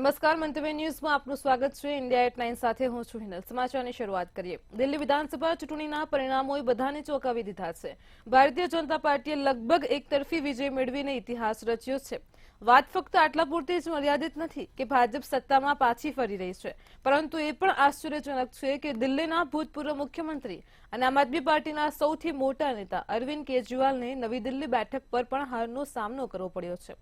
નમસ્કાર, મંતવ્ય ન્યૂઝમાં આપનું સ્વાગત છે। ઇન્ડિયા એટ 9 સાથે હું છું હિનલ। સમાચારની શરૂઆત કરીએ। દિલ્હી વિધાનસભા ચૂંટણીના પરિણામોએ બધાને ચોંકાવી દીધા છે। ભારતીય જનતા પાર્ટીએ લગભગ એકતરફી વિજય મેળવીને ઇતિહાસ રચ્યો છે। વાત ફક્ત આટલા પૂરતી જ મર્યાદિત નથી કે ભાજપ સત્તામાં પાછી ફરી રહી છે, પરંતુ એ પણ આશ્ચર્યજનક છે કે દિલ્હીના ભૂતપૂર્વ મુખ્યમંત્રી અને આમ આદમી પાર્ટીના સૌથી મોટા નેતા અરવિંદ કેજરીવાલને નવી દિલ્હી બેઠક પર પણ હારનો સામનો કરવો પડ્યો છે।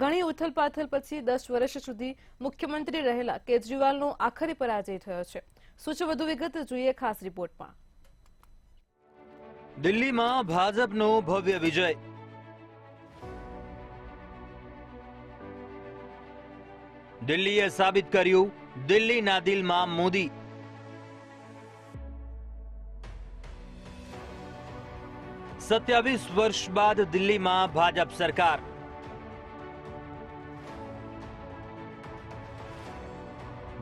ઘણી ઉથલપાથલ પછી 10 વર્ષ સુધી મુખ્યમંત્રી રહેલા કેજરીવાલનો આખરી પરાજય થયો છે। શું છે વધુ વિગત, જોઈએ ખાસ રિપોર્ટમાં। દિલ્હીમાં ભાજપનો ભવ્ય વિજય। દિલ્હીએ સાબિત કર્યું, દિલ્હીના દિલમાં મોદી। સત્યાવીસ વર્ષ બાદ દિલ્હીમાં ભાજપ સરકાર।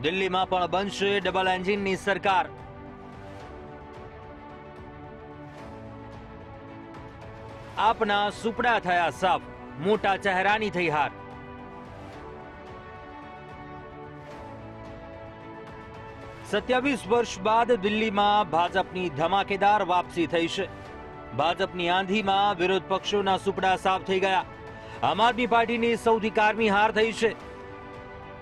દિલ્હીમાં પણ બનશે ડબલ એન્જિનની સરકાર। આપના સુપડા થયા સાફ, મોટા ચહેરાની થઈ હાર। 27 વર્ષ બાદ દિલ્હીમાં ભાજપની ધમાકેદાર વાપસી થઈ છે। ભાજપની આંધીમાં વિરોધ પક્ષોના સુપડા સાફ થઈ ગયા। આમ આદમી પાર્ટીની સૌથી કારમી હાર થઈ છે।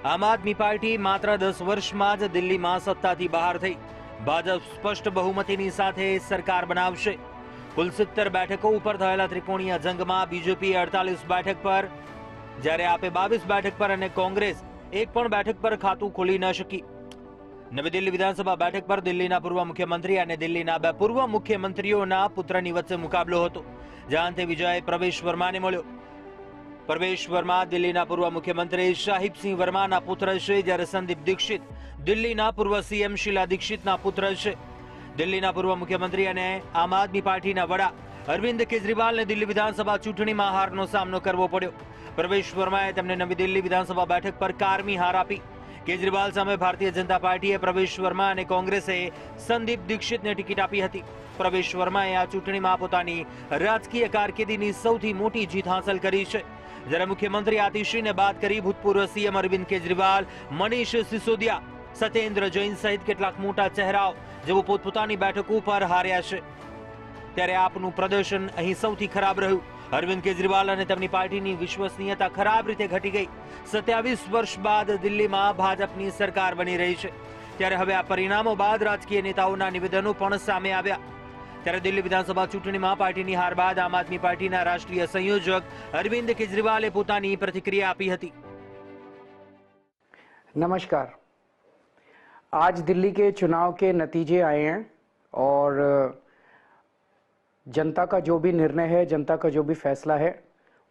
આમ આદમી પાર્ટી માત્ર 10 વર્ષમાં જ દિલ્હીમાં સત્તાથી બહાર થઈ। ભાજપ સ્પષ્ટ બહુમતીની સાથે સરકાર બનાવશે। કુલ 70 બેઠકો ઉપર થયેલા ત્રિકોણીય જંગમાં બીજેપી 48 બેઠક પર, જ્યારે આપે 22 બેઠક પર અને કોંગ્રેસ એક પણ બેઠક પર ખાતું ખોલી ન શકી। નવી દિલ્હી વિધાનસભા બેઠક પર દિલ્હીના પૂર્વ મુખ્યમંત્રી અને દિલ્હીના બે પૂર્વ મુખ્યમંત્રીઓના પુત્રની વચ્ચે મુકાબલો હતો, જ્યાં અંતે વિજય પ્રવેશ વર્માને મળ્યો। પ્રવેશ વર્મા દિલ્હીના પૂર્વ મુખ્યમંત્રી સાહિબસિંહ વર્માના પુત્ર છે, જ્યારે સંદીપ દીક્ષિત દિલ્હીના પૂર્વ સીએમ શીલા દીક્ષિતના પુત્ર છે। દિલ્હીના પૂર્વ મુખ્યમંત્રી અને આમ આદમી પાર્ટીના વડા અરવિંદ કેજરીવાલને દિલ્હી વિધાનસભા ચૂંટણીમાં હારનો સામનો કરવો પડ્યો। પ્રવેશ વર્માએ તેમને નવી દિલ્હી વિધાનસભા બેઠક પર કારમી હાર આપી। કેજરીવાલ સામે ભારતીય જનતા પાર્ટીએ પ્રવેશ વર્મા અને કોંગ્રેસે સંદીપ દીક્ષિતને ટિકિટ આપી હતી। પ્રવેશ વર્માએ આ ચૂંટણીમાં પોતાની રાજકીય કારકિર્દીની સૌથી મોટી જીત હાંસલ કરી છે, જ્યારે મુખ્યમંત્રી આતિશીને બાદ કરી ભૂતપૂર્વ સીએમ અરવિંદ કેજરીવાલ, મનીષ સિસોદિયા, સત્યેન્દ્ર જૈન સહિત કેટલાક મોટા ચહેરાઓ જેઓ પોતપોતાની બેઠકો પર હાર્યા છે, ત્યારે આપનું પ્રદર્શન અહીં સૌથી ખરાબ રહ્યું। અરવિંદ કેજરીવાલ અને તેમની પાર્ટીની વિશ્વસનીયતા ખરાબ રીતે ઘટી ગઈ। 27 વર્ષ બાદ દિલ્હીમાં ભાજપની સરકાર બની રહી છે, ત્યારે હવે આ પરિણામો બાદ રાજકીય નેતાઓના નિવેદનો પણ સામે આવ્યા। ત્યારે દિલ્હી વિધાનસભા ચૂંટણીમાં પાર્ટીની હાર બાદ આમ આદમી પાર્ટીના રાષ્ટ્રીય સંયોજક અરવિંદ કેજરીવાલે પોતાની પ્રતિક્રિયા આપી હતી। नमस्कार। आज दिल्ली के चुनाव के नतीजे आए हैं और जनता का जो भी निर्णय है, जनता का जो भी फैसला है,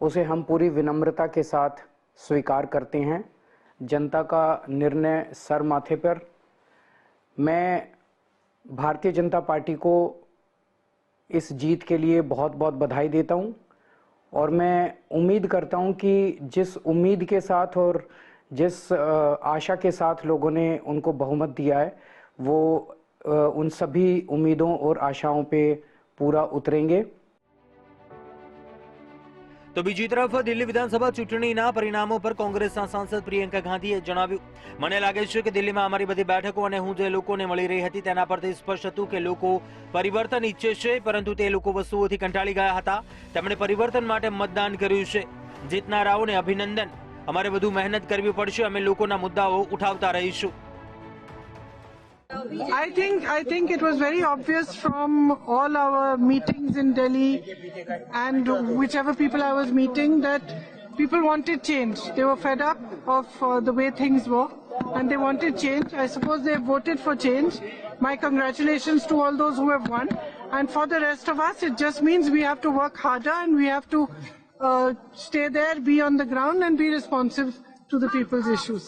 उसे हम पूरी विनम्रता के साथ स्वीकार करते हैं। जनता का निर्णय सर माथे पर। मैं भारतीय जनता पार्टी को इस जीत के लिए बहुत बहुत बधाई देता हूं और मैं उम्मीद करता हूं कि जिस उम्मीद के साथ और जिस आशा के साथ लोगों ने उनको बहुमत दिया है, वो उन सभी उम्मीदों और आशाओं पे पूरा उतरेंगे। तो बीजी तरफ दिल्ही विधानसभा चूंटણીના પરિણામો પર કોંગ્રેસના સાંસદ પ્રિયંકા ગાંધીએ જણાવ્યું, મને લાગે છે કે દિલ્હીમાં અમારી બધી બેઠકો અને હું જે લોકોને મળી રહી હતી તેના પરથી સ્પષ્ટ હતું કે લોકો પરિવર્તન ઈચ્છે છે, પરંતુ તે લોકો વસ્તુઓથી કંટાળી ગયા હતા। તેમણે પરિવર્તન માટે મતદાન કર્યું છે। જીતનારાઓને અભિનંદન। અમારે વધુ મહેનત કરવી પડશે। અમે લોકોના મુદ્દાઓ ઉઠાવતા રહીશું। I think it was very obvious from all our meetings in Delhi and whichever people I was meeting that people wanted change. They were fed up of the way things were and they wanted change. I suppose they voted for change. My congratulations to all those who have won. And for the rest of us, it just means we have to work harder and we have to stay there, be on the ground and be responsive to the people's issues.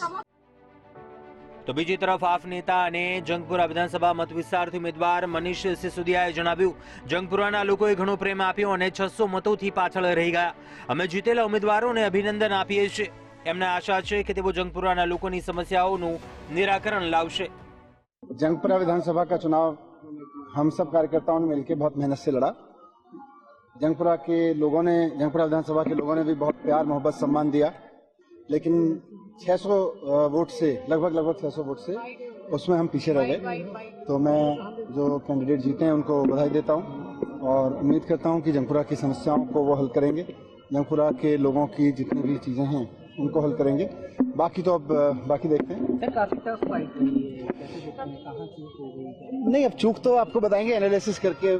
તો બીજી તરફ આપ નેતા અને જંગપુરા વિધાનસભા મત વિસ્તારથી ઉમેદવાર મનીષ સિસોદિયાએ જણાવ્યું, જંગપુરાના લોકોએ ઘણો પ્રેમ આપ્યો અને 600 મતોથી પાછળ રહી ગયા। અમે જીતેલા ઉમેદવારોને અભિનંદન આપીએ છીએ। એમને આશા છે કે તેઓ જંગપુરાના લોકોની સમસ્યાઓનું નિરાકરણ લાવશે। जंगपुरा विधानसभा का चुनाव हम सब कार्यकर्ताओं ने मिलकर बहुत मेहनत से लड़ा। जंगपुरा विधानसभा के लोगों ने भी बहुत प्यार, मोहब्बत, सम्मान दिया। लेकिन 600 वोट से लगभग 600 वोट से उसमें हम पीछे रह गए। तो मैं जो कैंडिडेट जीते हैं उनको बधाई देता हूं और उम्मीद करता हूं कि जंगपुरा की समस्याओं को वो हल करेंगे, जंगपुरा के लोगों की जितनी भी चीज़ें हैं उनको हल करेंगे। बाकी तो अब बाकी देखते हैं। नहीं, अब चूक तो आपको बताएंगे एनालिसिस करके।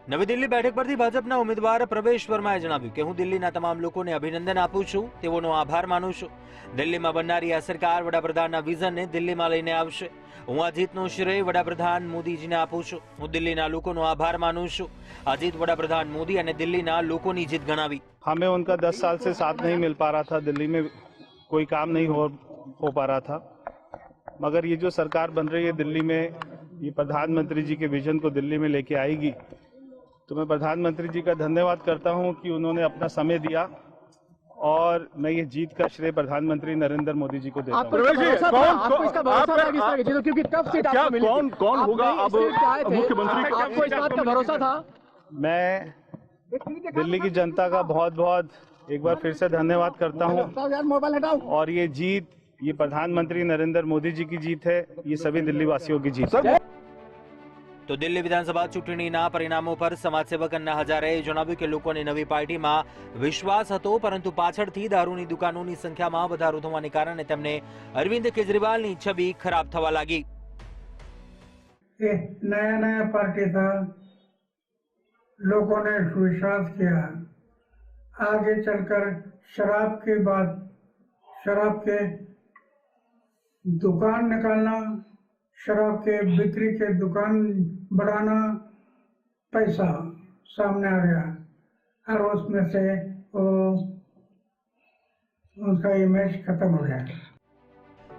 નવી દિલ્હી બેઠક પરથી ભાજપના ઉમેદવાર પ્રવેશ વર્માએ જણાવ્યું કે હું દિલ્હીના તમામ લોકોને અભિનંદન આપું છું, તેઓનો આભાર માનું છું. દિલ્હીમાં બનનારી આ સરકાર વડાપ્રધાનના વિઝનને દિલ્હીમાં લઈને આવશે. હું આ જીતનો શ્રેય વડાપ્રધાન મોદીજીને આપું છું. હું દિલ્હીના લોકોનો આભાર માનું છું. આ જીત વડાપ્રધાન મોદી અને દિલ્હીના લોકોની જીત ગણાવી. हमें उनका 10 साल से साथ नहीं मिल पा रहा था, दिल्ली में कोई काम नहीं हो पा रहा था, मगर ये जो सरकार बन रही है दिल्ली में, ये प्रधानमंत्री जी के विजन को दिल्ली में लेके आएगी। तो मैं प्रधानमंत्री जी का धन्यवाद करता हूं कि उन्होंने अपना समय दिया और मैं ये जीत का श्रेय प्रधानमंत्री नरेंद्र मोदी जी को देता हूं। कौन होगा अब मुख्यमंत्री? आपको इस बात का भरोसा था? मैं दिल्ली की जनता का बहुत एक बार फिर से धन्यवाद करता हूं और ये जीत, ये प्रधानमंत्री नरेंद्र मोदी जी की जीत है, ये सभी दिल्ली वासियों की जीत है। તો દિલ્હી વિધાનસભા ચૂંટણીના પરિણામો પર સમાજસેવક અન્ના હજારેએ જણાવ્યું કે લોકોને નવી પાર્ટીમાં વિશ્વાસ હતો, પરંતુ પાછળથી દારૂની દુકાનોની સંખ્યામાં વધારો થવાને કારણે તેમને અરવિંદ કેજરીવાલની છબી ખરાબ થવા લાગી. नया पार्टी था, लोगों ने विश्वास किया। आगे चलकर शराब के बाद शराब के दुकान निकालना, शराब के बिक्री के दुकान बढ़ाना, पैसा सामने आ गया और उसमें से वो उसका इमेज खत्म हो गया.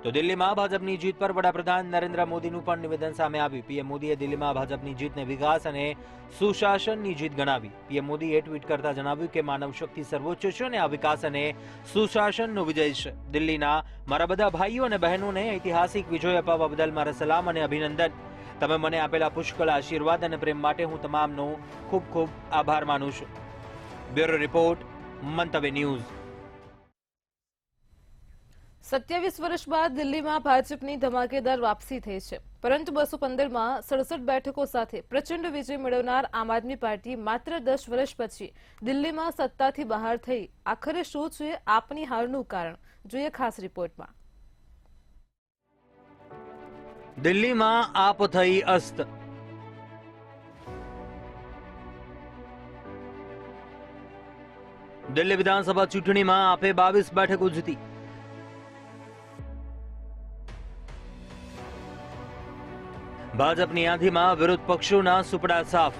તો દિલ્હીમાં ભાજપની જીત પર વડાપ્રધાન નરેન્દ્ર મોદીનું પણ નિવેદન સામે આવ્યું. પીએમ મોદીએ દિલ્હીમાં ભાજપની જીતને વિકાસ અને સુશાસનની જીત ગણાવી. પીએમ મોદીએ ટ્વીટ કરતા જણાવ્યું કે માનવ શક્તિ સર્વોચ્ચ છે અને આ વિકાસ અને સુશાસનનો વિજય છે. દિલ્હીના મારા બધા ભાઈઓ અને બહેનોને ઐતિહાસિક વિજય અપાવવા બદલ મારા સલામ અને અભિનંદન. તમે મને આપેલા પુષ્કળ આશીર્વાદ અને પ્રેમ માટે હું તમામનો ખૂબ ખૂબ આભાર માનું છું. બ્યુરો રિપોર્ટ, મંતવ્ય ન્યૂઝ. 27 વર્ષ બાદ દિલ્હીમાં ભાજપની ધમાકેદાર વાપસી થઈ છે, પરંતુ 215માં 67 બેઠકો સાથે પ્રચંડ વિજય મેળવનાર આમ આદમી પાર્ટી માત્ર 10 વર્ષ પછી દિલ્હીમાં સત્તાથી બહાર થઈ. આખરે શું છે આપની હારનું કારણ? જોઈએ ખાસ રિપોર્ટમાં. દિલ્હીમાં આપ થઈ અસ્ત. દિલ્હી વિધાનસભા ચૂંટણીમાં આપે 22 બેઠકો જીતી. ભાજપની આંધીમાં વિરોધ પક્ષોના સુપડા સાફ.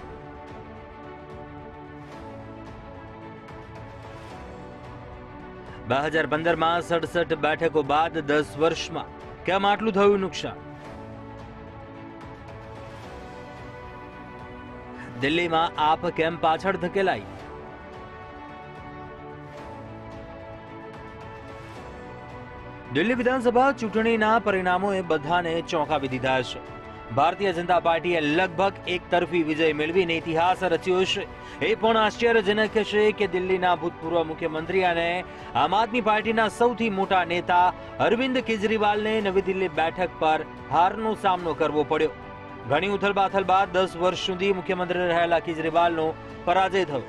બે 2015માં 67 બેઠકો બાદ 10 વર્ષમાં કેમ આટલું થયું નુકસાન? દિલ્હીમાં આપ કેમ પાછળ ધકેલાઈ? દિલ્હી વિધાનસભા ચૂંટણીના પરિણામોએ બધાને ચોંકાવી દીધા છે. ભારતીય જનતા પાર્ટીએ લગભગ એકતરફી વિજય મેળવીને ઇતિહાસ રચ્યો છે. એ પણ આશ્ચર્યજનક છે કે દિલ્હીના ભૂતપૂર્વ મુખ્યમંત્રી અને આમ આદમી પાર્ટીના સૌથી મોટા નેતા અરવિંદ કેજરીવાલને નવી દિલ્હી બેઠક પર હારનો સામનો કરવો પડ્યો. ઘણી ઉથલપાથલ બાદ 10 વર્ષ સુધી મુખ્યમંત્રી રહેલા કેજરીવાલનો પરાજય થયો.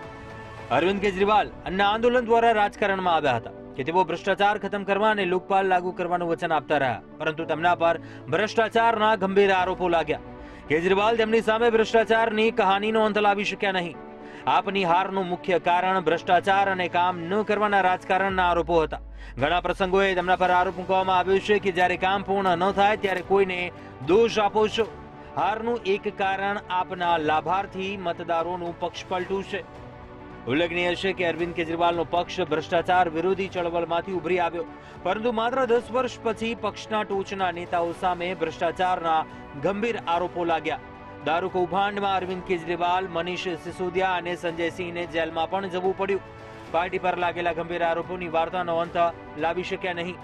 અરવિંદ કેજરીવાલ અન્ના આંદોલન દ્વારા રાજકારણમાં આવ્યા હતા કે તેઓ ભ્રષ્ટાચાર ખતમ કરવા અને લોકપાલ લાગુ કરવાનું વચન આપતા રહ્યા, પરંતુ તેમના પર ભ્રષ્ટાચારના ગંભીર આરોપો લાગ્યા. કેજરીવાલ તેમની સામે ભ્રષ્ટાચારની કહાનીનો અંત લાવી શક્યા નહીં. આપની હારનું મુખ્ય કારણ ભ્રષ્ટાચાર અને કામ ન કરવાના રાજકારણના આરોપો હતા. ઘણા પ્રસંગોએ તેમના પર આરોપ મૂકવામાં આવ્યો છે કે જ્યારે કામ પૂર્ણ ન થાય ત્યારે કોઈને દોષ આપો છો. હારનું એક કારણ આપના લાભાર્થી મતદારોનું પક્ષપલટું છે. ઉલ્લેખનીય છે કે અરવિંદ કેજરીવાલનો પક્ષ ભ્રષ્ટાચાર વિરોધી ચળવળમાંથી ઉભરી આવ્યો, પરંતુ માત્ર 10 વર્ષ પછી પક્ષના ટોચના નેતાઓ સામે ભ્રષ્ટાચારના ગંભીર આરોપો લાગ્યા. દારૂ કૌભાંડમાં અરવિંદ કેજરીવાલ, મનીષ સિસોદિયા અને સંજય સિંહને જેલમાં પણ જવું પડ્યું. પાર્ટી પર લાગેલા ગંભીર આરોપોની વાર્તાનો અંત લાવી શક્યા નહીં.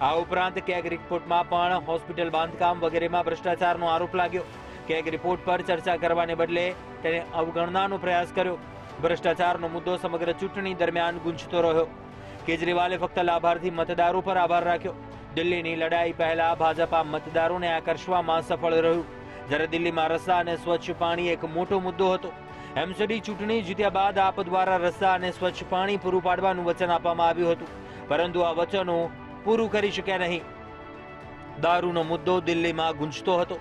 આ ઉપરાંત કેગ રિપોર્ટમાં પણ હોસ્પિટલ બાંધકામ વગેરેમાં ભ્રષ્ટાચારનો આરોપ લાગ્યો. કેગ રિપોર્ટ પર ચર્ચા કરવાને બદલે તેને અવગણનાનો પ્રયાસ કર્યો. ભ્રષ્ટાચારનો મુદ્દો સમગ્ર ચૂંટણી દરમિયાન ગુંજતો રહ્યો. કેજરીવાલે ફક્ત લાભાર્થી મતદારો પર આભાર રાખ્યો. દિલ્હીની લડાઈ પહેલા ભાજપ આ મતદારોને આકર્ષવામાં સફળ રહ્યું. જ્યારે દિલ્હીમાં રસ્તા અને સ્વચ્છ પાણી એક મોટો મુદ્દો હતો. એમસીડી ચૂંટણી જીત્યા બાદ આપ દ્વારા રસ્તા અને સ્વચ્છ પાણી પૂરું પાડવાનું વચન આપવામાં આવ્યું હતું, પરંતુ આ વચનો પૂરું કરી શક્યા નહીં. દારૂનો મુદ્દો દિલ્હીમાં ગુંજતો હતો.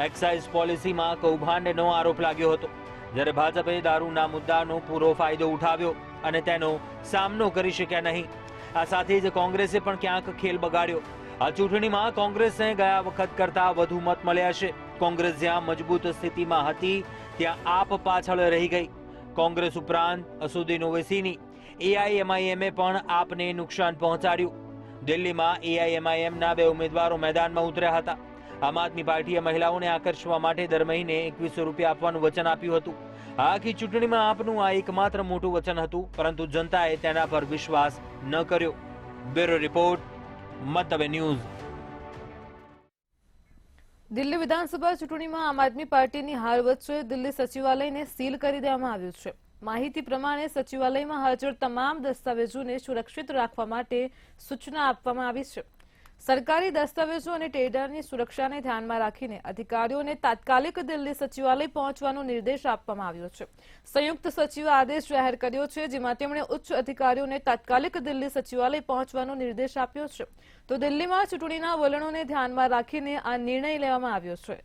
એક્સાઇઝ પોલિસીમાં કૌભાંડનો આરોપ લાગ્યો હતો. જ્યારે ભાજપે દારૂના મુદ્દાનો પૂરો ફાયદો ઉઠાવ્યો અને તેનો સામનો કરી શક્યા નહીં. આ સાથે જ કોંગ્રેસે પણ ક્યાંક ખેલ બગાડ્યો. આ ચૂંટણીમાં કોંગ્રેસને ગયા વખત કરતા વધુ મત મળ્યા છે. કોંગ્રેસ જ્યાં મજબૂત સ્થિતિમાં હતી ત્યાં આપ પાછળ રહી ગઈ. કોંગ્રેસ ઉપરાંત અસુદ્દીન ઓવૈસીની એઆઈએમઆઈએમે પણ આપને નુકસાન પહોંચાડ્યું. દિલ્હીમાં એઆઈએમઆઈએમના 2 ઉમેદવારો મેદાનમાં ઉતર્યા હતા. આમ આદમી પાર્ટીએ મહિલાઓને આકર્ષવા માટે દર મહિને 2100 રૂપિયા આપવાનું વચન આપ્યું હતું. આખી ચૂંટણીમાં આપનું આ એકમાત્ર મોટું વચન હતું, પરંતુ જનતાએ તેના પર વિશ્વાસ ન કર્યો. બ્યુરો રિપોર્ટ, મંતવ્ય ન્યૂઝ. દિલ્હી વિધાનસભા ચૂંટણીમાં આમ આદમી પાર્ટીની હાર વચ્ચે દિલ્હી સચિવાલયને સીલ કરી દેવામાં આવ્યું છે. માહિતી પ્રમાણે સચિવાલયમાં હાજર તમામ દસ્તાવેજોને સુરક્ષિત રાખવા માટે સૂચના આપવામાં આવી છે. સરકારી દસ્તાવેજો અને ટેડરની સુરક્ષાને ધ્યાનમાં રાખીને અધિકારીઓને તાત્કાલિક દિલ્હી સચિવાલય પહોંચવાનો નિર્દેશ આપવામાં આવ્યો છે. સંયુક્ત સચિવે આદેશ જાહેર કર્યો છે, જેમાં તેમણે ઉચ્ચ અધિકારીઓને તાત્કાલિક દિલ્હી સચિવાલય પહોંચવાનો નિર્દેશ આપ્યો છે. તો દિલ્હીમાં ચૂંટણીના વલણોને ધ્યાનમાં રાખીને આ નિર્ણય લેવામાં આવ્યો છે.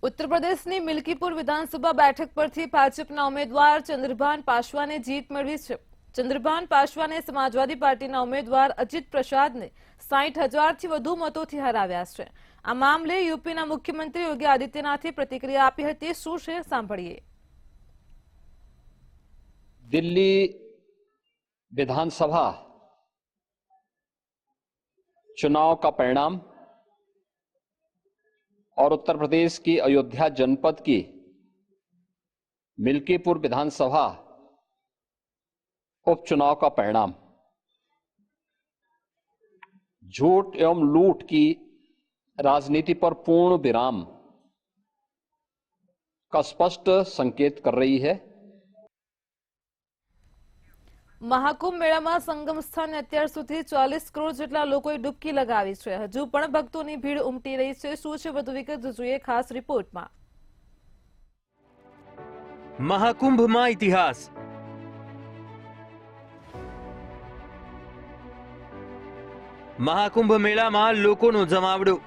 ઉત્તર પ્રદેશની મિલ્કીપુર વિધાનસભા બેઠક પરથી ભાજપના ઉમેદવાર ચંદ્રભાન પાસવાને જીત મેળવી છે. ચંદ્રભાન પાસવાને સમાજવાદી પાર્ટીના ઉમેદવાર અજીત પ્રસાદને 60,000થી વધુ મતોથી હરાવ્યા છે. આ મામલે યુપીના મુખ્યમંત્રી યોગી આદિત્યનાથે પ્રતિક્રિયા આપી હતી. શું છે, સાંભળીએ. दिल्ली विधानसभा चुनाव का परिणाम और उत्तर प्रदेश की अयोध्या जनपद की मिल्कीपुर विधानसभा उपचुनाव का परिणाम झूठ एवं लूट की राजनीति पर पूर्ण विराम का स्पष्ट संकेत कर रही है. મહાકુંભ મેળામાં સંગમ સ્થાને અત્યાર સુધી 40 કરોડ જેટલા લોકોએ ડૂબકી લગાવી છે. હજુ પણ ભક્તોની ભીડ ઉમટી રહી છે. શું છે વધુ વિગત, જોઈએ ખાસ રિપોર્ટમાં. મહાકુંભમાં ઇતિહાસ. મહાકુંભ મેળામાં લોકોનો જમાવડો.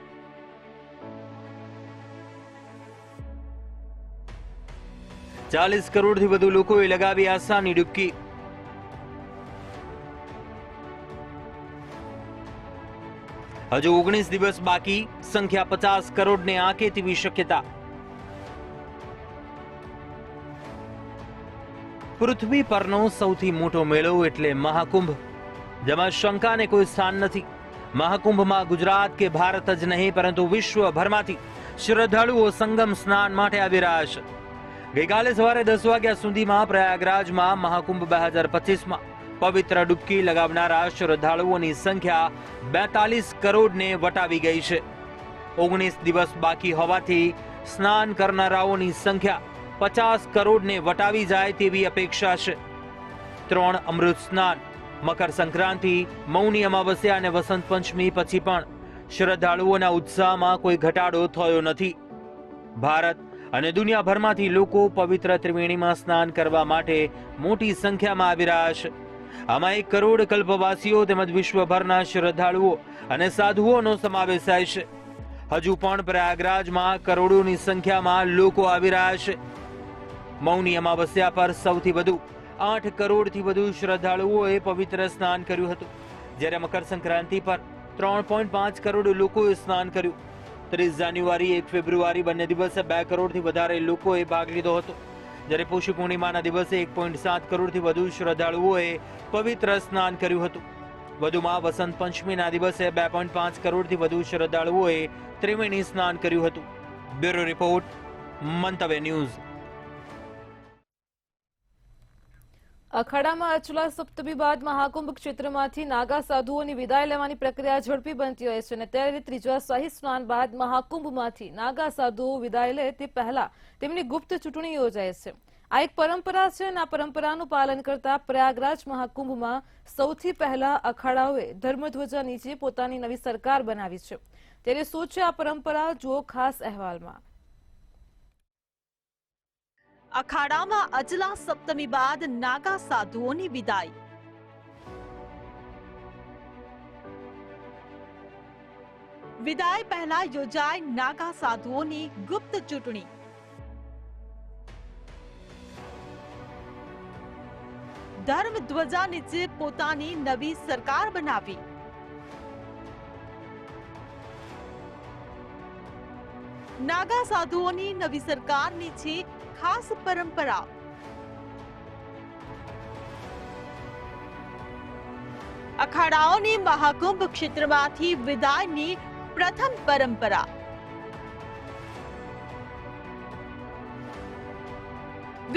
₹40 કરોડથી વધુ લોકોએ લગાવી આસ્થાની ડૂબકી. હજુ 19 દિવસ બાકી, સંખ્યા 50 કરોડને આંકે તેવી શક્યતા. પૃથ્વી પરનો સૌથી મોટો મેળો એટલે મહાકુંભ, જેમાં શંકાને કોઈ સ્થાન નથી. મહાકુંભમાં ગુજરાત કે ભારત જ નહીં પરંતુ વિશ્વભરમાંથી શ્રદ્ધાળુઓ સંગમ સ્નાન માટે આવી રહ્યા છે. ગઈકાલે સવારે 10 વાગ્યા સુધીમાં પ્રયાગરાજમાં મહાકુંભ 2025માં પવિત્ર ડૂબકી લગાવનારા શ્રદ્ધાળુઓની સંખ્યા 42 કરોડને વટાવી ગઈ છે. 19 દિવસ બાકી હોવાથી સ્નાન કરનારાઓની સંખ્યા 50 કરોડને વટાવી જાય તેવી અપેક્ષા છે. 3 અમૃત સ્નાન, મકર સંક્રાંતિ, મૌની અમાવસ્યા અને વસંત પંચમી પછી પણ શ્રદ્ધાળુઓના ઉત્સાહમાં કોઈ ઘટાડો થયો નથી. ભારત અને દુનિયાભરમાંથી લોકો પવિત્ર ત્રિવેણીમાં સ્નાન કરવા માટે મોટી સંખ્યામાં આવી રહ્યા છે. આમાં 1 કરોડ કલ્પવાસીઓ તેમજ વિશ્વભરના શ્રદ્ધાળુઓ અને સાધુઓનો સમાવેશ થાય છે. હજુ પણ પ્રયાગરાજમાં કરોડોની સંખ્યામાં લોકો આવી રહ્યા છે. મૌની અમાવસ્યા પર સૌથી વધુ 8 કરોડથી વધુ શ્રદ્ધાળુઓએ પવિત્ર સ્નાન કર્યું હતું, જ્યારે મકર સંક્રાંતિ પર 3.5 કરોડ લોકોએ સ્નાન કર્યું. 30 જાન્યુઆરી 1 ફેબ્રુઆરી બંને દિવસે 2 કરોડથી વધારે લોકોએ ભાગ લીધો હતો, જ્યારે પુષ્ય પૂર્ણિમાના દિવસે 1.7 કરોડથી વધુ શ્રદ્ધાળુઓએ પવિત્ર સ્નાન કર્યું હતું. વધુમાં વસંત પંચમીના દિવસે 2.5 કરોડથી વધુ શ્રદ્ધાળુઓએ ત્રિવેણી સ્નાન કર્યું હતું. બ્યુરો રિપોર્ટ, મંતવ્ય ન્યૂઝ. અખાડામાં અચલા સપ્તમી બાદ મહાકુંભ ક્ષેત્રમાંથી નાગા સાધુઓની વિદાય લેવાની પ્રક્રિયા ઝડપી બનતી હોય છે અને ત્યારે ત્રીજા શાહી સ્નાન બાદ મહાકુંભમાંથી નાગા સાધુઓ વિદાય લે તે પહેલા તેમની ગુપ્ત ચૂંટણી યોજાય છે. આ એક પરંપરા છે અને આ પરંપરાનું પાલન કરતા પ્રયાગરાજ મહાકુંભમાં સૌથી પહેલા અખાડાઓએ ધર્મધ્વજા નીચે પોતાની નવી સરકાર બનાવી છે. ત્યારે શું છે આ પરંપરા, જુઓ ખાસ અહેવાલમાં. અખાડામાં અચલા સપ્તમી બાદ નાગા સાધુઓની વિદાય. વિદાય પહેલા યોજાય નાગા સાધુઓની ગુપ્ત ચૂંટણી. ધર્મ ધ્વજા નીચે પોતાની નવી સરકાર બનાવી. નાગા સાધુઓની નવી સરકારની છે ખાસ પરંપરા. અખાડાઓની મહાકુંભ ક્ષેત્રમાંથી વિદાયની પ્રથમ પરંપરા.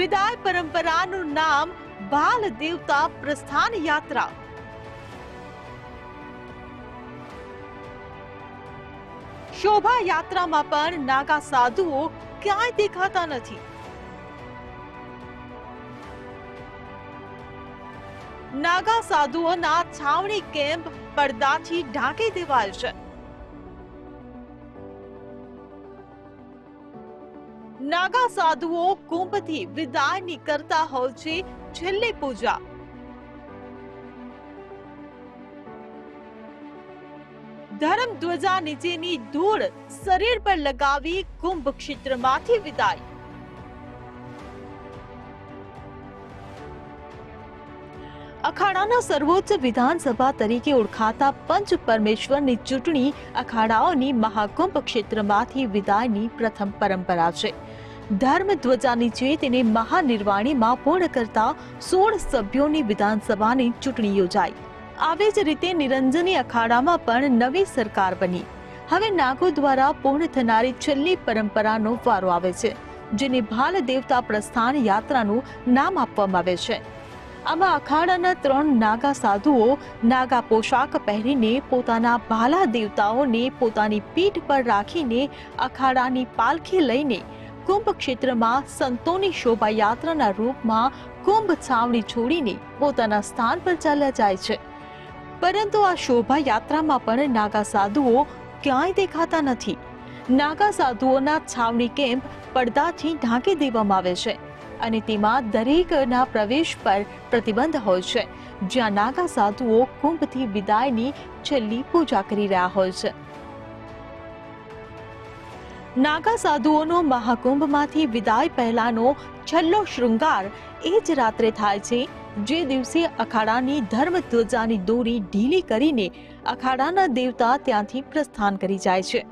વિદાય પરંપરાનું નામ બાલ દેવતા પ્રસ્થાન યાત્રા. શોભા યાત્રામાં પણ નાગા સાધુઓ ક્યાંય દેખાતા નથી. નાગા સાધુઓના છાવણી કેમ્પ પડદાથી ઢાંકી દેવાય છે. નાગા સાધુઓ કુંભથી વિદાયની કરતા હોય છે છેલ્લી પૂજા. ધર્મ ધ્વજા નીચેની ધૂળ શરીર પર લગાવી કુંભ ક્ષેત્રમાંથી વિદાય. અખાડાના સર્વોચ્ચ વિધાનસભા તરીકે ઓળખાતા પંચ પરમેશ્વરની ચૂંટણી અખાડાઓની મહાકુંભ ક્ષેત્રમાંથી વિદાયની પ્રથમ પરંપરા છે. ધર્મ ધ્વજા નીચે તેને મહાનિર્વાણીમાં પૂર્ણ કરતા 16 સભ્યોની વિધાનસભાની ચૂંટણી યોજાઈ. આવી જ રીતે નિરંજની અખાડામાં પણ નવી સરકાર બની. હવે નાગો દ્વારા પૂર્ણ થનારી છેલ્લી પરંપરાનો વારો આવે છે, જેને ભાલ દેવતા પ્રસ્થાન યાત્રાનું નામ આપવામાં આવે છે. આમાં અખાડાના 3 નાગા સાધુઓ નાગા પોશાક પહેરીને પોતાના ભાલા દેવતાઓને પોતાની પીઠ પર રાખીને અખાડાની પાલખી લઈને કુંભ ક્ષેત્રમાં સંતોની શોભાયાત્રાના રૂપમાં કુંભ છાવણી છોડીને પોતાના સ્થાન પર ચાલ્યા જાય છે. પરંતુ આ શોભાયાત્રામાં પણ નાગા સાધુઓ ક્યાંય દેખાતા નથી. નાગા સાધુઓના છાવણી કેમ્પ પડદાથી ઢાંકી દેવામાં આવે છે અને તેમાં દરેકના પ્રવેશ પર પ્રતિબંધ હોય છે, જ્યાં નાગા સાધુઓ કુંભથી વિદાયની છેલ્લી પૂજા કરી રહ્યા હોય છે. નાગા સાધુઓનો મહાકુંભમાંથી વિદાય પહેલાનો છેલ્લો શૃંગાર એ જ રાત્રે થાય છે, જે દિવસે અખાડાની ધર્મ ધ્વજાની દોરી ઢીલી કરીને અખાડાના દેવતા ત્યાંથી પ્રસ્થાન કરી જાય છે.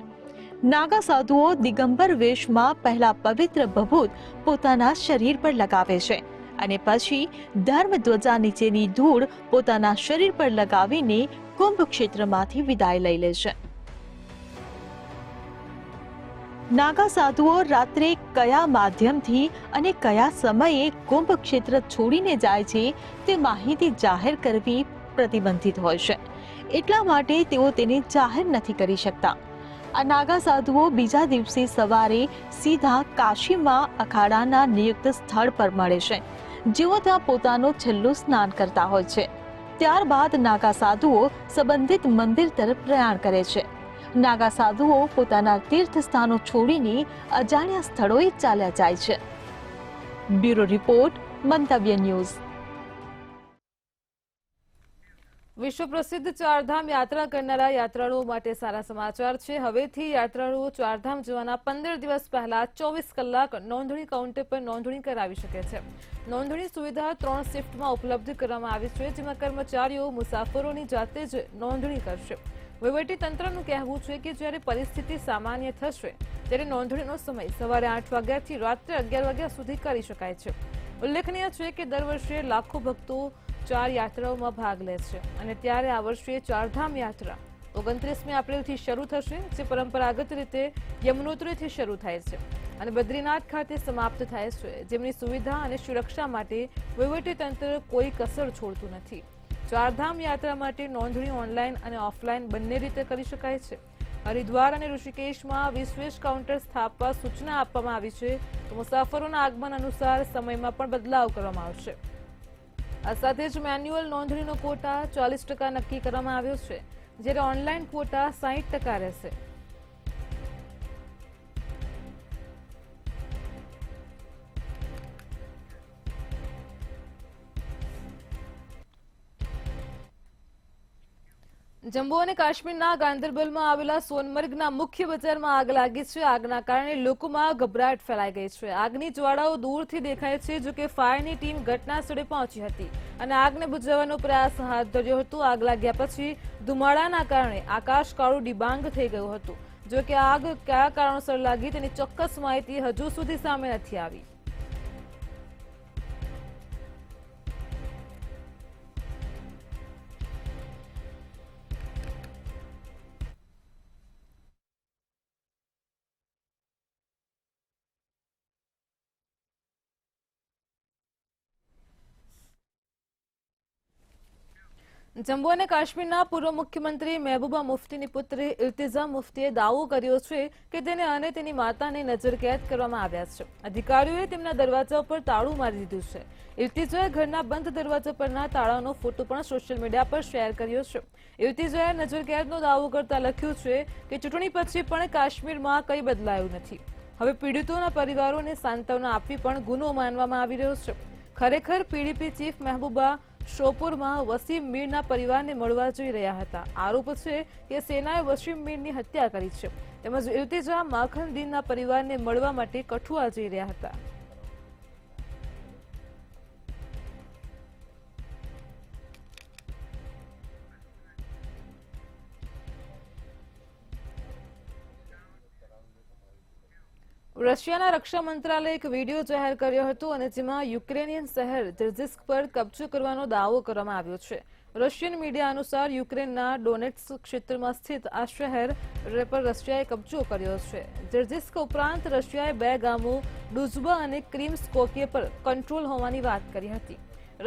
નાગા સાધુઓ દિગંબર વેશમાં પહેલા પવિત્ર ભભૂત પોતાના શરીર પર લગાવે છે અને પછી ધર્મ ધ્વજા નીચેની ધૂળ પોતાના શરીર પર લગાવીને કુંભ ક્ષેત્રમાંથી વિદાય લઈ લે છે. નાગા સાધુઓ રાત્રે કયા માધ્યમથી અને કયા સમયે કુંભ ક્ષેત્ર છોડીને જાય છે તે માહિતી જાહેર કરવી પ્રતિબંધિત હોય છે. એટલા માટે તેઓ તેને જાહેર નથી કરી શકતા. આ નાગા સાધુઓ બીજા દિવસે સવારે સીધા કાશીમાં અખાડાના નિયુક્ત સ્થળ પર મળે છે, જેઓ ત્યાં પોતાનું છેલ્લું સ્નાન કરતા હોય છે. ત્યારબાદ નાગા સાધુઓ સંબંધિત મંદિર તરફ પ્રયાણ કરે છે. નાગા સાધુઓ પોતાના તીર્થ સ્થાનો છોડીને અજાણ્યા સ્થળોએ ચાલ્યા જાય છે. બ્યુરો રિપોર્ટ, મંતવ્ય ન્યૂઝ. વિશ્વ પ્રસિદ્ધ ચારધામ યાત્રા કરનારા યાત્રાળુઓ માટે સારા સમાચાર છે. હવેથી યાત્રાળુઓ ચારધામ જવાના 15 દિવસ પહેલા 24 કલાક નોંધણી કાઉન્ટર પર નોંધણી કરાવી શકે છે. નોંધણી સુવિધા 3 શિફ્ટમાં ઉપલબ્ધ કરવામાં આવી છે, જેમાં કર્મચારીઓ મુસાફરોની જાતે જ નોંધણી કરશે. વહીવટી તંત્રનું કહેવું છે કે જ્યારે પરિસ્થિતિ સામાન્ય થશે ત્યારે નોંધણીનો સમય સવારે 8 વાગ્યાથી રાત્રે 11 વાગ્યા સુધી કરી શકાય છે. ઉલ્લેખનીય છે કે દર વર્ષે લાખો ભક્તો 4 યાત્રાઓમાં ભાગ લે છે અને ત્યારે આ વર્ષે ચારધામ યાત્રા 29મી એપ્રિલથી શરૂ થશે, જે પરંપરાગત રીતે યમનોત્રીથી શરૂ થાય છે. અને બદ્રીનાથ ખાતે સમાપ્ત થાય છે, જેમની સુવિધા અને સુરક્ષા માટે વહીવટીતંત્ર કોઈ કસર છોડતું નથી. ચારધામ યાત્રા માટે નોંધણી ઓનલાઈન અને ઓફલાઈન બંને રીતે કરી શકાય છે. હરિદ્વાર અને ઋષિકેશમાં 20 કાઉન્ટર સ્થાપવા સૂચના આપવામાં આવી છે, તો મુસાફરોના આગમન અનુસાર સમયમાં પણ બદલાવ કરવામાં આવશે. આ સાથે જ મેન્યુઅલ નોંધણીનો કોટા 40% નક્કી કરવામાં આવ્યો છે, જ્યારે ઓનલાઈન કોટા 60% રહેશે. જમ્મુ અને કાશ્મીરના ગાંદરબલમાં આવેલા સોનમર્ગના મુખ્ય બજારમાં આગ લાગી છે. આગના કારણે લોકોમાં ગભરાટ ફેલાઈ ગઈ છે. આગની જ્વાળાઓ દૂરથી દેખાય છે, જો કે ફાયરની ટીમ ઘટના સ્થળે પહોંચી હતી અને આગને બુઝાવવાનો પ્રયાસ હાથ ધર્યો હતો. આગ લાગ્યા પછી ધુમાડાના કારણે આકાશ કાળું ડિબાંગ થઈ ગયું હતું. જો કે આગ કયા કારણોસર લાગી તેની ચોક્કસ માહિતી હજુ સુધી સામે નથી આવી. જમ્મુ અને કાશ્મીરના પૂર્વ મુખ્યમંત્રી મહેબૂબા મુફ્તીની પુત્રી ઇલ્તિઝા મુફ્તીએ દાવો કર્યો છે કે તેને અને તેની માતાને નજરકેદ કરવામાં આવ્યા છે. અધિકારીઓએ તેમના દરવાજા પર તાળું મારી દીધું છે. ઇલ્તિઝાએ ઘરના બંધ દરવાજા પરના તાળાનો ફોટો પણ સોશિયલ મીડિયા પર શેર કર્યો છે. ઇલ્તિઝાએ નજરકેદનો દાવો કરતા લખ્યું છે કે ચૂંટણી પછી પણ કાશ્મીરમાં કંઈ બદલાયું નથી. હવે પીડિતોના પરિવારોને સાંત્વના આપવી પણ ગુનો માનવામાં આવી રહ્યો છે. ખરેખર પીડીપી ચીફ મહેબૂબા શોપુરમાં વસીમ મીરના પરિવારને મળવા જઈ રહ્યા હતા. આરોપ છે કે સેનાએ વસીમ મીરની હત્યા કરી છે. તેમજ ઇલ્તિજા માખનદીનના પરિવારને મળવા માટે કઠુઆ જઈ રહ્યા હતા. રશિયાના રક્ષા મંત્રાલયે એક વિડીયો જાહેર કર્યો હતો અને જેમાં યુક્રેનિયન શહેર જર્જિસ્ક પર કબજો કરવાનો દાવો કરવામાં આવ્યો છે. રશિયન મીડિયા અનુસાર યુક્રેનના ડોનેટ્સ ક્ષેત્રમાં સ્થિત આ શહેર પર રશિયાએ કબજો કર્યો છે. જર્જિસ્ક ઉપરાંત રશિયાએ 2 ગામો ડુઝબા અને ક્રીમસ્કોકે પર કંટ્રોલ હોવાની વાત કરી હતી.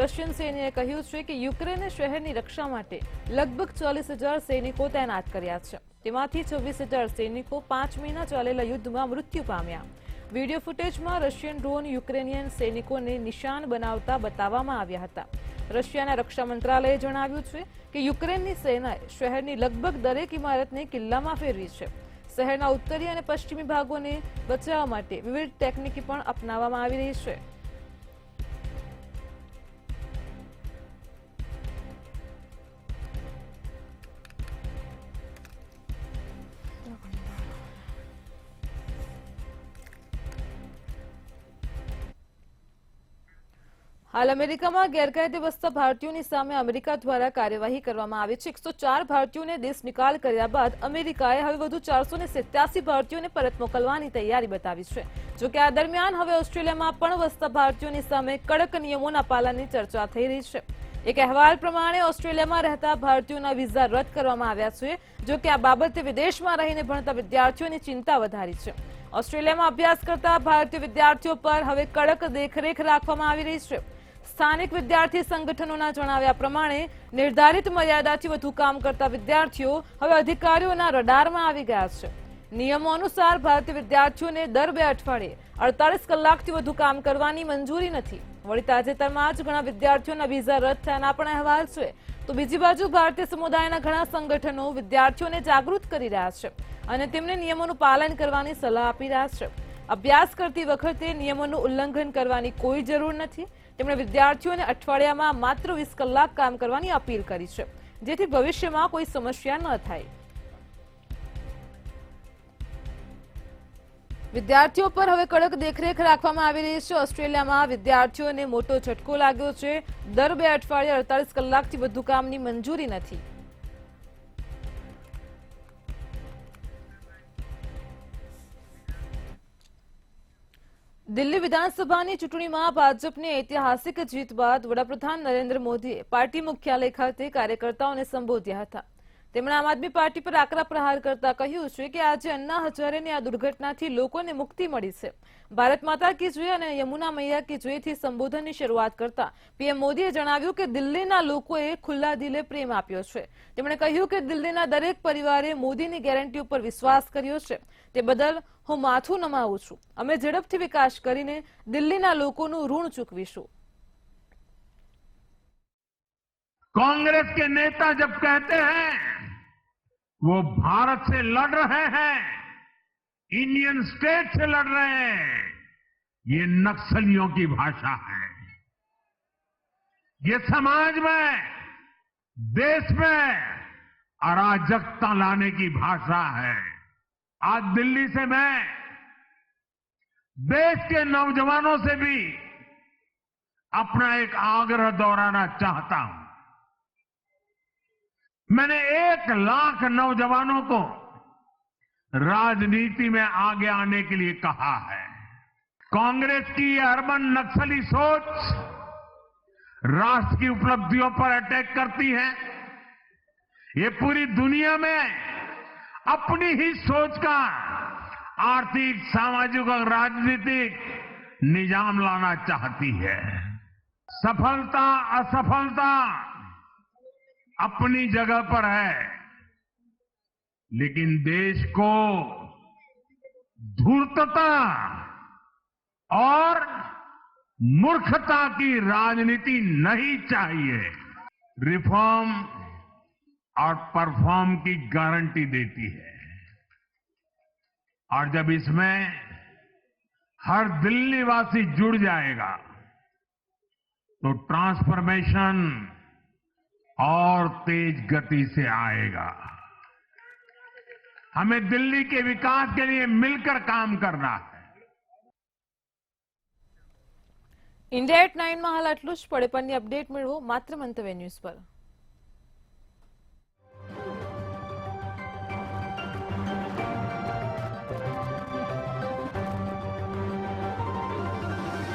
રશિયન સૈન્યએ કહ્યું છે કે યુક્રેને શહેરની રક્ષા માટે લગભગ 40,000 સૈનિકો તૈનાત કર્યા છે. તેમાંથી 26,000 સૈનિકો 5 મહિના ચાલેલા યુદ્ધમાં મૃત્યુ પામ્યા. વિડીયો ફૂટેજમાં રશિયન ડ્રોન યુક્રેનિયન સૈનિકોને નિશાન બનાવતા બતાવવામાં આવ્યા હતા. રશિયાના રક્ષા મંત્રાલયે જણાવ્યું છે કે યુક્રેનની સેનાએ શહેરની લગભગ દરેક ઇમારતને કિલ્લામાં ફેરવી છે. શહેરના ઉત્તરી અને પશ્ચિમી ભાગોને બચાવવા માટે વિવિધ ટેકનિકી પણ અપનાવવામાં આવી રહી છે. હાલ અમેરિકામાં ગેરકાયદે વસતા ભારતીયોની સામે અમેરિકા દ્વારા કાર્યવાહી કરવામાં આવી છે. 104 ભારતીયોને દેશ નિકાલ કર્યા બાદ અમેરિકાએ હવે વધુ 487 ભારતીયોને પરત મોકલવાની તૈયારી બતાવી છે. જો કે આ દરમિયાન હવે ઓસ્ટ્રેલિયામાં પણ વસતા ભારતીયોની સામે કડક નિયમોના પાલનની ચર્ચા થઈ રહી છે. એક અહેવાલ પ્રમાણે ઓસ્ટ્રેલિયામાં રહેતા ભારતીયોના વિઝા રદ કરવામાં આવ્યા છે. જો કે આ બાબતે વિદેશમાં રહીને ભણતા વિદ્યાર્થીઓની ચિંતા વધારી છે. ઓસ્ટ્રેલિયામાં અભ્યાસ કરતા ભારતીય વિદ્યાર્થીઓ પર હવે કડક દેખરેખ રાખવામાં આવી રહી છે. સ્થાનિક વિદ્યાર્થી સંગઠનોના જણાવ્યા પ્રમાણે નિર્ધારિત મર્યાદાથી વધુ કામ કરતા વિદ્યાર્થીઓ હવે અધિકારીઓના રડારમાં આવી ગયા છે. નિયમો અનુસાર ભારતીય વિદ્યાર્થીઓને દર 2 અઠવાડિયે 48 કલાકથી વધુ કામ કરવાની મંજૂરી નથી. વળી તાજેતરમાં જ ઘણા વિદ્યાર્થીઓના વિઝા રદ થયાના પણ અહેવાલ છે. તો બીજી બાજુ ભારતીય સમુદાયના ઘણા સંગઠનો વિદ્યાર્થીઓને જાગૃત કરી રહ્યા છે અને તેમને નિયમોનું પાલન કરવાની સલાહ આપી રહ્યા છે. અભ્યાસ કરતી વખતે નિયમોનું ઉલ્લંઘન કરવાની કોઈ જરૂર નથી. તેમણે વિદ્યાર્થીઓને અઠવાડિયામાં માત્ર 20 કલાક કામ કરવાની અપીલ કરી છે, જેથી ભવિષ્યમાં કોઈ સમસ્યા ન થાય. વિદ્યાર્થીઓ પર હવે કડક દેખરેખ રાખવામાં આવી રહી છે. ઓસ્ટ્રેલિયામાં વિદ્યાર્થીઓને મોટો ઝટકો લાગ્યો છે. દર 2 અઠવાડિયે 48 કલાકથી વધુ કામની મંજૂરી નથી. દિલ્હી વિધાનસભાની ચૂંટણીમાં ભાજપની ઐતિહાસિક જીત બાદ વડાપ્રધાન નરેન્દ્ર મોદીએ પાર્ટી મુખ્યાલય ખાતે કાર્યકર્તાઓને સંબોધ્યા હતા. તેમણે આમ આદમી પાર્ટી પર આકરા પ્રહાર કરતા કહ્યું છે કે આજે અન્ના હજારેની આ દુર્ઘટનાથી લોકોને મુક્તિ મળી છે. ભારત માતા કી જય અને યમુના મૈયા કી જયથી સંબોધનની શરૂઆત કરતા પીએમ મોદીએ જણાવ્યું કે દિલ્હીના લોકોએ ખુલ્લા દિલે પ્રેમ આપ્યો છે. તેમણે કહ્યું કે દિલ્હીના દરેક પરિવારે મોદીની ગેરંટી ઉપર વિશ્વાસ કર્યો છે. તે બદલ હું માથું નમાવું છું. અમે ઝડપથી વિકાસ કરીને દિલ્હીના લોકોનું ઋણ ચૂકવીશું. कांग्रेस के नेता जब कहते हैं वो भारत से लड़ रहे हैं, इंडियन स्टेट से लड़ रहे हैं, ये नक्सलियों की भाषा है. ये समाज में, देश में अराजकता लाने की भाषा है. आज दिल्ली से मैं देश के नौजवानों से भी अपना एक आग्रह दोहराना चाहता हूं. मैंने 1 लाख नौजवानों को राजनीति में आगे आने के लिए कहा है. कांग्रेस की ये अर्बन नक्सली सोच राष्ट्र की उपलब्धियों पर अटैक करती है. ये पूरी दुनिया में अपनी ही सोच का आर्थिक, सामाजिक और राजनीतिक निजाम लाना चाहती है. सफलता असफलता अपनी जगह पर है, लेकिन देश को धूर्तता और मूर्खता की राजनीति नहीं चाहिए. रिफॉर्म और परफॉर्म की गारंटी देती है. और जब इसमें हर दिल्ली वासी जुड़ जाएगा तो ट्रांसफॉर्मेशन और तेज गति से आएगा. हमें दिल्ली के विकास के लिए मिलकर काम करना है. इंडिया एट 9 માં હાલ આટલું જ. પડે પણની અપડેટ મેળવો માત્ર મંતવ્ય ન્યૂઝ પર.